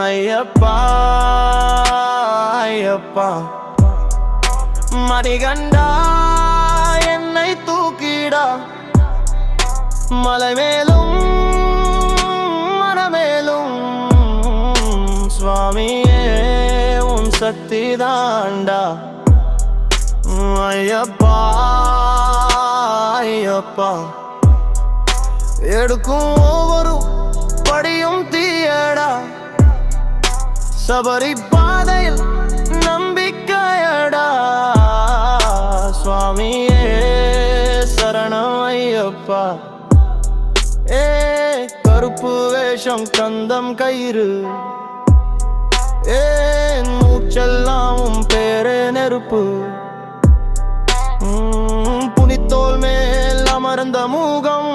ஐயப்பா ஐயப்பா மணிகண்டா என்னை தூக்கிடா மலை மேலும் மனமேலும் சுவாமியே உன் சக்தி தாண்டா ஐயப்பா ஐயப்பா எடுக்கும் ஒவ்வொரு படியும் தீயடா சபரி பாதையில் நம்பிக்கையடா சுவாமியே சரணம் ஐயப்பா கருப்பு வேஷம் கந்தம் கயிறு மூச்செல்லாம் பேரே நெருப்பு புனித்தோல் மேல் அமர்ந்த மூகம்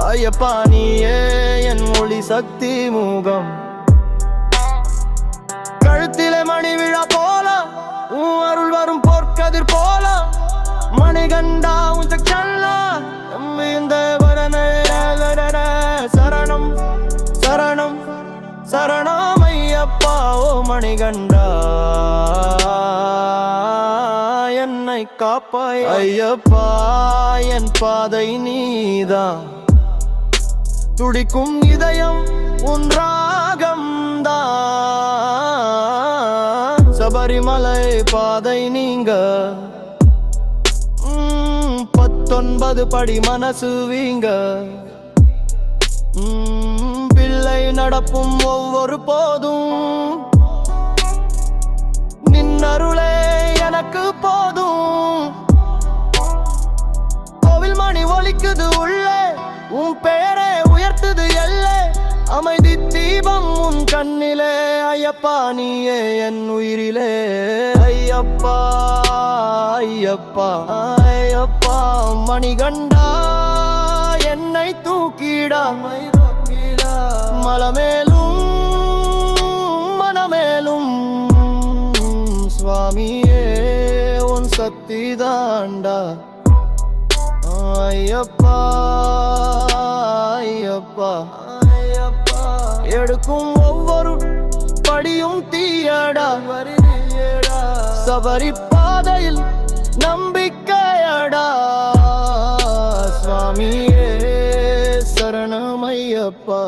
ஐயப்பா நீயே என் ஒளி சக்தி மூகம் கழுத்திலே மணி விழா போல உன் அருள் வரும் பொற்கதிர் போல மணிகண்டா உன் சல்லா இந்த சரணம் சரணம் சரணம் ஐயப்பா ஓ மணிகண்டா என்னை காப்பாய் ஐயப்பா என் பாதை நீதான் துடிக்கும் இதயம் உன் ராகம்தான் சபரிமலை பாதை நீங்க 19 படி மனசு வீங்க பிள்ளை நடப்பும் ஒவ்வொரு போதும் நின்னருளே எனக்கு போதும் கோவில் மணி ஒலிக்குது உள்ளே உன் பெயரை உயர்த்துது எல்லை அமைதி தீபம் உன் கண்ணிலே ஐயப்பா நீயே என் உயிரிலே ஐயப்பா ஐயப்பா ஐயப்பா மணிகண்டா என்னை தூக்கிடா மலமேலும் மனமேலும் சுவாமியே உன் சக்தி தாண்டா ஐயப்பா ஐயப்பா ஐயப்பா எடுக்கும் ஒவ்வொரு படியும் தீயடா சபரி பாதையில் நம்பிக்கையடா சுவாமியே சரணம் ஐயப்பா